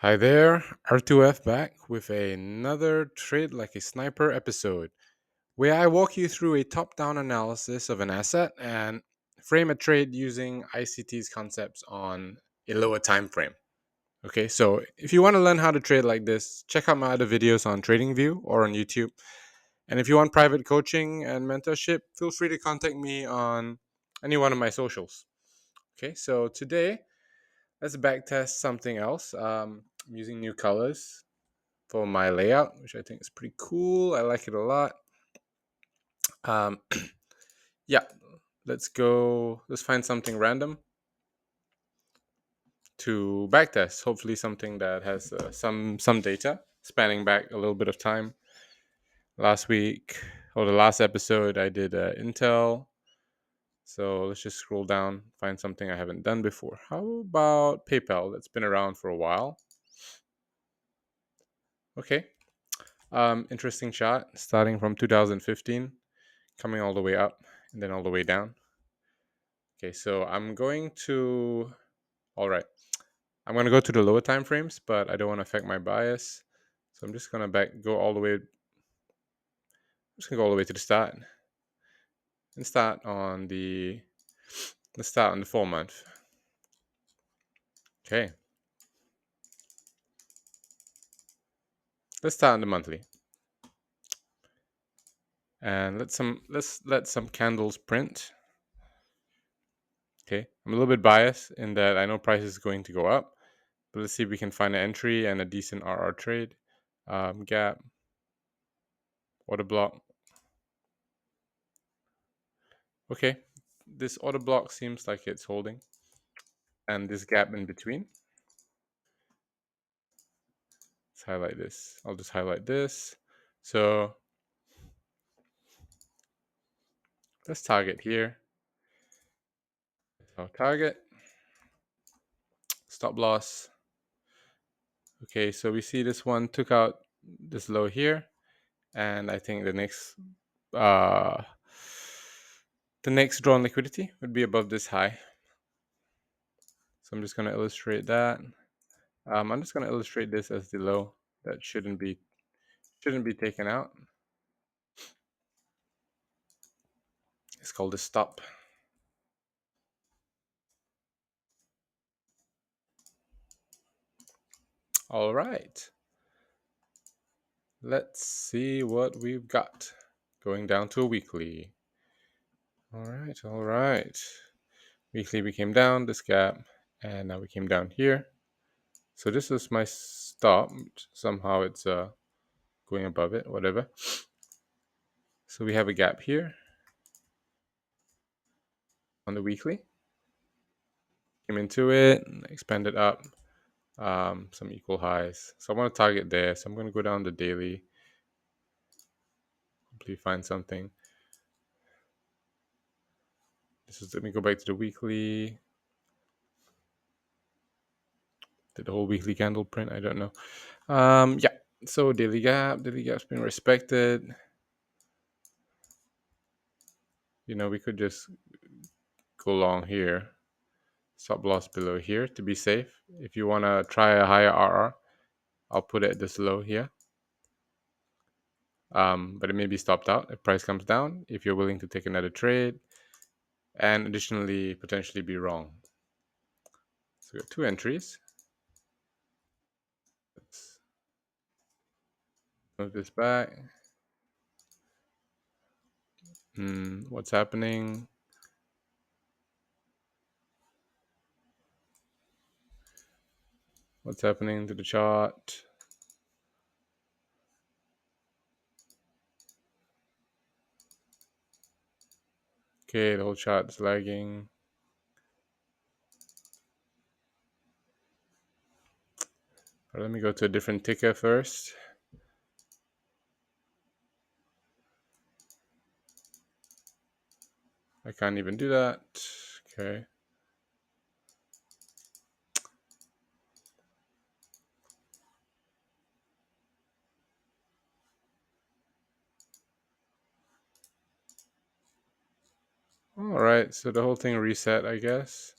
Hi there, R2F back with another Trade Like a Sniper episode, where I walk you through a top down analysis of an asset and frame a trade using ICT's concepts on a lower time frame. Okay, so if you want to learn how to trade like this, check out my other videos on TradingView or on YouTube. And if you want private coaching and mentorship, feel free to contact me on any one of my socials. Okay, so today, let's backtest something else. I'm using new colors for my layout, which I think is pretty cool. I like it a lot. Um, yeah, let's go. Let's find something random to backtest. Hopefully, something that has some data spanning back a little bit of time. Last week or the last episode, I did Intel. So let's just scroll down, find something I haven't done before. How about PayPal? That's been around for a while. Okay. Interesting chart starting from 2015, coming all the way up and then all the way down. Okay, so I'm going to, all right, I'm going to go to the lower time frames, but I don't want to affect my bias. So I'm just going to go all the way, just going to go all the way to the start and let's start on the 4 month. Okay. Let's start on the monthly. And let's let some candles print. Okay. I'm a little bit biased in that I know price is going to go up, but let's see if we can find an entry and a decent RR trade. Gap, order block. Okay, this order block seems like it's holding, and this gap in between. Let's highlight this. I'll just highlight this. So let's target here. So target, stop loss. Okay, so we see this one took out this low here, and I think uh the next drawn liquidity would be above this high. So I'm just going to illustrate that. I'm just going to illustrate this as the low that shouldn't be taken out. It's called a stop. All right. Let's see what we've got. Going down to a weekly. All right. Weekly we came down this gap, and now we came down here. So this is my stop. Somehow it's going above it, whatever. So we have a gap here on the weekly. Came into it, expanded up, some equal highs. So I want to target there. So I'm going to go down the daily. Hopefully find something. Let me go back to the weekly. Did the whole weekly candle print? I don't know. Yeah. So daily gap's been respected. We could just go long here. Stop loss below here to be safe. If you want to try a higher RR, I'll put it this low here. But it may be stopped out if price comes down, if you're willing to take another trade, and additionally potentially be wrong. So we got two entries. Let's move this back. What's happening? What's happening to the chart? Okay, the whole chart is lagging. Right, let me go to a different ticker first. I can't even do that. Okay. All right, so the whole thing reset, I guess.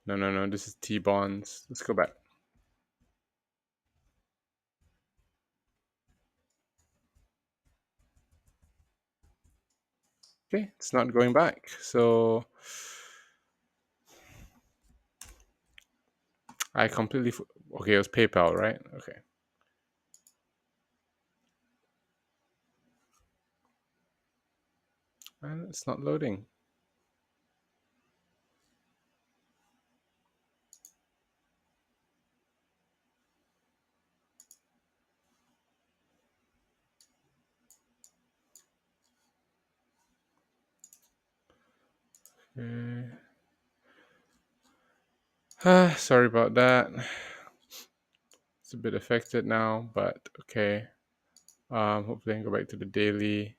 No. This is T bonds. Let's go back. Okay, it's not going back. So I completely. Okay, it was PayPal, right? Okay. And it's not loading. Sorry about that. It's a bit affected now, but okay. Hopefully I can go back to the daily.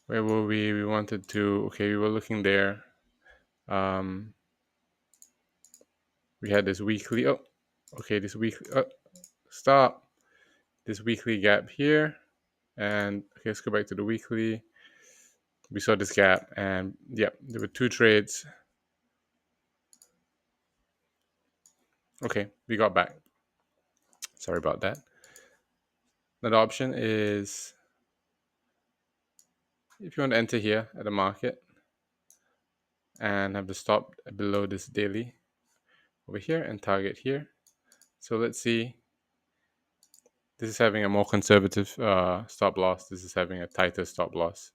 Where were we? We wanted to. Okay, we were looking there. We had this weekly. Oh, okay. This weekly. Stop. This weekly gap here, and okay, let's go back to the weekly. We saw this gap, and yeah, there were two trades. Okay, we got back. Sorry about that. Another option is if you want to enter here at the market and have the stop below this daily over here and target here. So let's see. This is having a more conservative stop loss. This is having a tighter stop loss.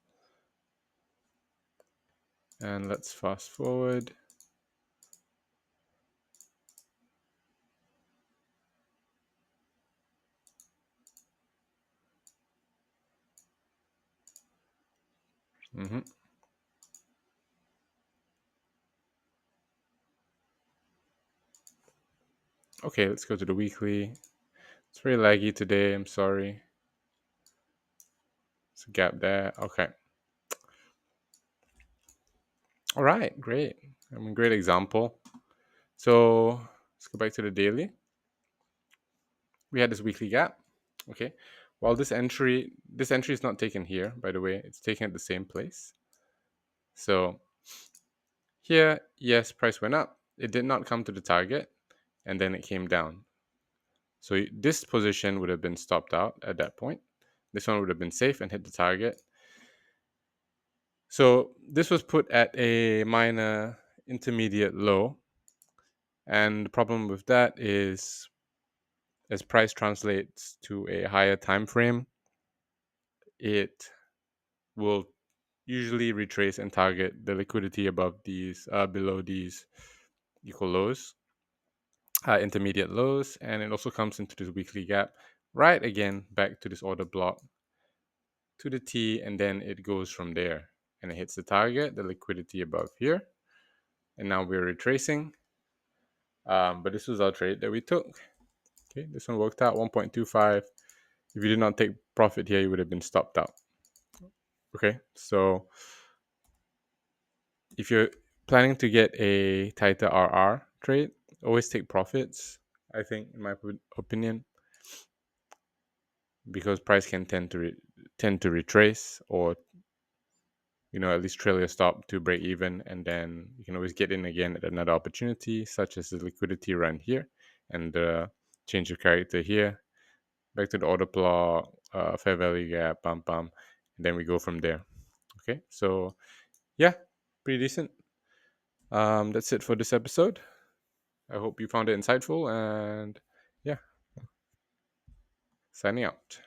And let's fast forward. Okay, let's go to the weekly. It's very laggy today. I'm sorry. It's a gap there. Okay. All right, great. I mean, great example. So let's go back to the daily. We had this weekly gap. Okay. While this entry is not taken here, by the way, it's taken at the same place. So here, yes, price went up. It did not come to the target, and then it came down. So this position would have been stopped out at that point. This one would have been safe and hit the target. So this was put at a minor intermediate low. And the problem with that is as price translates to a higher time frame, it will usually retrace and target the liquidity above these, below these equal lows, intermediate lows, and it also comes into this weekly gap, right again back to this order block to the T, and then it goes from there and it hits the target, the liquidity above here, and now we're retracing. But this was our trade that we took. Okay, this one worked out 1.25. If you did not take profit here, you would have been stopped out. Okay, so if you're planning to get a tighter RR trade, always take profits, I think, in my opinion, because price can tend to retrace, or at least trail your stop to break even, and then you can always get in again at another opportunity, such as the liquidity run here and the change of character here, back to the order block, fair value gap, and then we go from there. Okay, so yeah, pretty decent. That's it for this episode. I hope you found it insightful, and yeah, signing out.